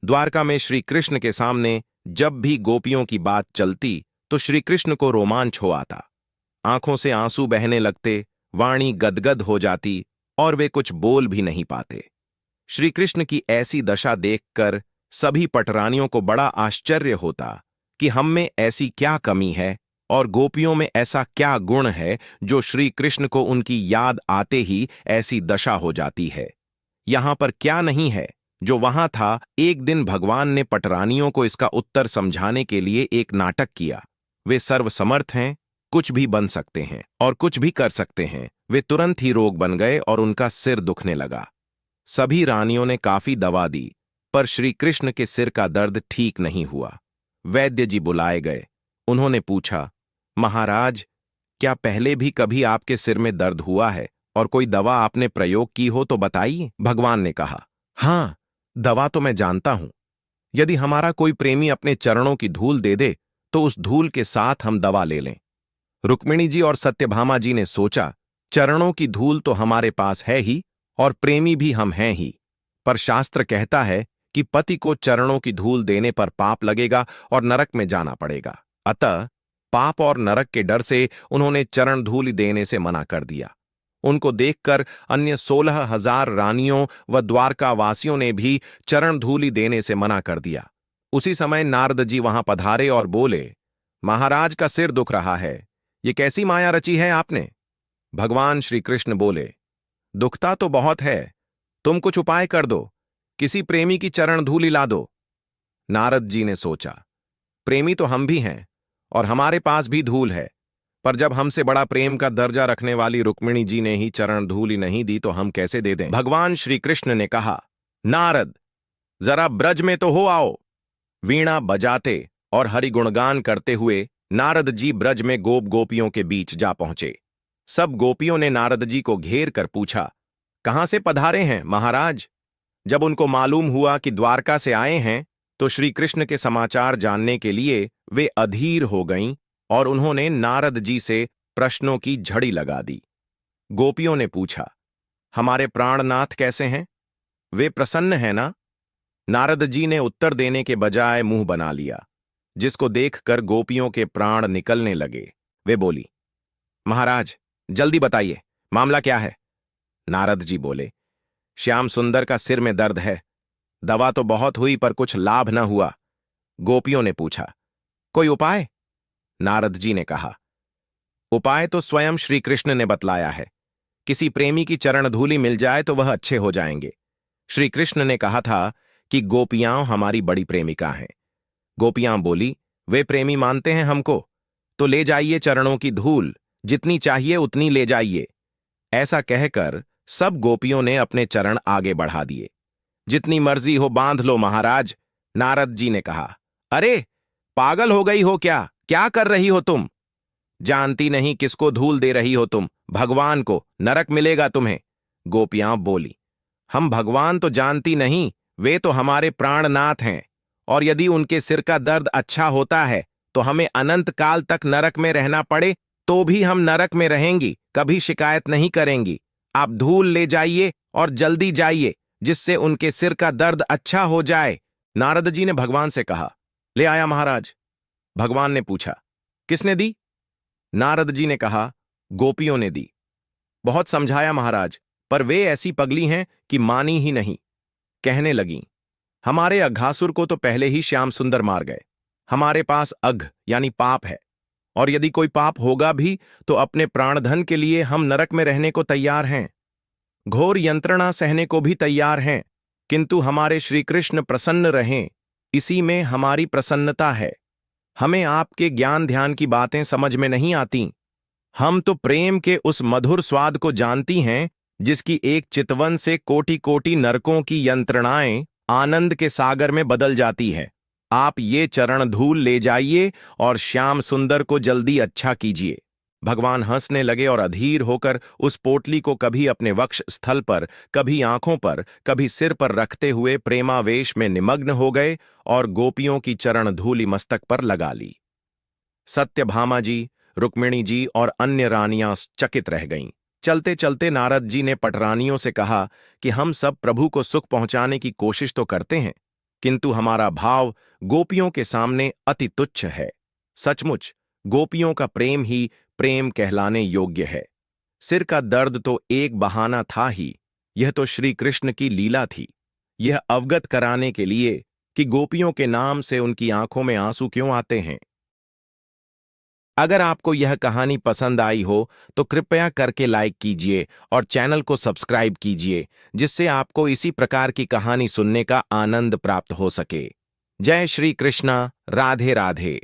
द्वारका में श्री कृष्ण के सामने जब भी गोपियों की बात चलती तो श्री कृष्ण को रोमांच हो आता। आंखों से आंसू बहने लगते, वाणी गदगद हो जाती और वे कुछ बोल भी नहीं पाते। श्री कृष्ण की ऐसी दशा देखकर सभी पटरानियों को बड़ा आश्चर्य होता कि हम में ऐसी क्या कमी है और गोपियों में ऐसा क्या गुण है जो श्री कृष्ण को उनकी याद आते ही ऐसी दशा हो जाती है। यहां पर क्या नहीं है जो वहां था। एक दिन भगवान ने पटरानियों को इसका उत्तर समझाने के लिए एक नाटक किया। वे सर्वसमर्थ हैं, कुछ भी बन सकते हैं और कुछ भी कर सकते हैं। वे तुरंत ही रोग बन गए और उनका सिर दुखने लगा। सभी रानियों ने काफी दवा दी, पर श्री कृष्ण के सिर का दर्द ठीक नहीं हुआ। वैद्य जी बुलाए गए। उन्होंने पूछा, महाराज, क्या पहले भी कभी आपके सिर में दर्द हुआ है और कोई दवा आपने प्रयोग की हो तो बताइए। भगवान ने कहा, हां, दवा तो मैं जानता हूं। यदि हमारा कोई प्रेमी अपने चरणों की धूल दे दे तो उस धूल के साथ हम दवा ले लें। रुक्मिणी जी और सत्यभामा जी ने सोचा, चरणों की धूल तो हमारे पास है ही और प्रेमी भी हम हैं ही, पर शास्त्र कहता है कि पति को चरणों की धूल देने पर पाप लगेगा और नरक में जाना पड़ेगा। अतः पाप और नरक के डर से उन्होंने चरण धूल देने से मना कर दिया। उनको देखकर अन्य 16,000 रानियों व द्वारकावासियों ने भी चरण धूलि देने से मना कर दिया। उसी समय नारद जी वहां पधारे और बोले, महाराज का सिर दुख रहा है, ये कैसी माया रची है आपने। भगवान श्री कृष्ण बोले, दुखता तो बहुत है, तुम कुछ उपाय कर दो, किसी प्रेमी की चरण धूलि ला दो। नारद जी ने सोचा, प्रेमी तो हम भी हैं और हमारे पास भी धूल है, पर जब हमसे बड़ा प्रेम का दर्जा रखने वाली रुक्मिणी जी ने ही चरण धूलि नहीं दी तो हम कैसे दे दें। भगवान श्री कृष्ण ने कहा, नारद, जरा ब्रज में तो हो आओ। वीणा बजाते और हरि गुणगान करते हुए नारद जी ब्रज में गोप गोपियों के बीच जा पहुंचे। सब गोपियों ने नारद जी को घेर कर पूछा, कहां से पधारे हैं महाराज। जब उनको मालूम हुआ कि द्वारका से आए हैं तो श्री कृष्ण के समाचार जानने के लिए वे अधीर हो गईं और उन्होंने नारद जी से प्रश्नों की झड़ी लगा दी। गोपियों ने पूछा, हमारे प्राणनाथ कैसे हैं, वे प्रसन्न हैं ना। नारद जी ने उत्तर देने के बजाय मुंह बना लिया, जिसको देखकर गोपियों के प्राण निकलने लगे। वे बोली, महाराज, जल्दी बताइए, मामला क्या है। नारद जी बोले, श्याम सुंदर का सिर में दर्द है, दवा तो बहुत हुई पर कुछ लाभ न हुआ। गोपियों ने पूछा, कोई उपाय। नारद जी ने कहा, उपाय तो स्वयं श्री कृष्ण ने बतलाया है। किसी प्रेमी की चरण धूलि मिल जाए तो वह अच्छे हो जाएंगे। श्री कृष्ण ने कहा था कि गोपियां हमारी बड़ी प्रेमिका हैं। गोपियां बोली, वे प्रेमी मानते हैं हमको, तो ले जाइए चरणों की धूल, जितनी चाहिए उतनी ले जाइए। ऐसा कहकर सब गोपियों ने अपने चरण आगे बढ़ा दिए। जितनी मर्जी हो बांध लो महाराज। नारद जी ने कहा, अरे पागल हो गई हो क्या, क्या कर रही हो तुम। जानती नहीं किसको धूल दे रही हो तुम, भगवान को, नरक मिलेगा तुम्हें। गोपियां बोली, हम भगवान तो जानती नहीं, वे तो हमारे प्राणनाथ हैं, और यदि उनके सिर का दर्द अच्छा होता है तो हमें अनंत काल तक नरक में रहना पड़े तो भी हम नरक में रहेंगी, कभी शिकायत नहीं करेंगी। आप धूल ले जाइए और जल्दी जाइए, जिससे उनके सिर का दर्द अच्छा हो जाए। नारद जी ने भगवान से कहा, ले आया महाराज। भगवान ने पूछा, किसने दी। नारद जी ने कहा, गोपियों ने दी। बहुत समझाया महाराज, पर वे ऐसी पगली हैं कि मानी ही नहीं। कहने लगीं, हमारे अघासुर को तो पहले ही श्याम सुंदर मार गए, हमारे पास अघ यानी पाप है, और यदि कोई पाप होगा भी तो अपने प्राणधन के लिए हम नरक में रहने को तैयार हैं, घोर यंत्रणा सहने को भी तैयार हैं, किंतु हमारे श्री कृष्ण प्रसन्न रहें, इसी में हमारी प्रसन्नता है। हमें आपके ज्ञान ध्यान की बातें समझ में नहीं आती। हम तो प्रेम के उस मधुर स्वाद को जानती हैं जिसकी एक चितवन से कोटि कोटि नरकों की यंत्रणाएं आनंद के सागर में बदल जाती है। आप ये चरण धूल ले जाइए और श्याम सुंदर को जल्दी अच्छा कीजिए। भगवान हंसने लगे और अधीर होकर उस पोटली को कभी अपने वक्ष स्थल पर, कभी आंखों पर, कभी सिर पर रखते हुए प्रेमावेश में निमग्न हो गए और गोपियों की चरण धूलि मस्तक पर लगा ली। सत्यभामा जी, रुक्मिणी जी और अन्य रानियां चकित रह गईं। चलते चलते नारद जी ने पटरानियों से कहा कि हम सब प्रभु को सुख पहुंचाने की कोशिश तो करते हैं, किंतु हमारा भाव गोपियों के सामने अति तुच्छ है। सचमुच गोपियों का प्रेम ही प्रेम कहलाने योग्य है। सिर का दर्द तो एक बहाना था ही, यह तो श्री कृष्ण की लीला थी। यह अवगत कराने के लिए कि गोपियों के नाम से उनकी आंखों में आंसू क्यों आते हैं। अगर आपको यह कहानी पसंद आई हो तो कृपया करके लाइक कीजिए और चैनल को सब्सक्राइब कीजिए, जिससे आपको इसी प्रकार की कहानी सुनने का आनंद प्राप्त हो सके। जय श्री कृष्णा। राधे राधे।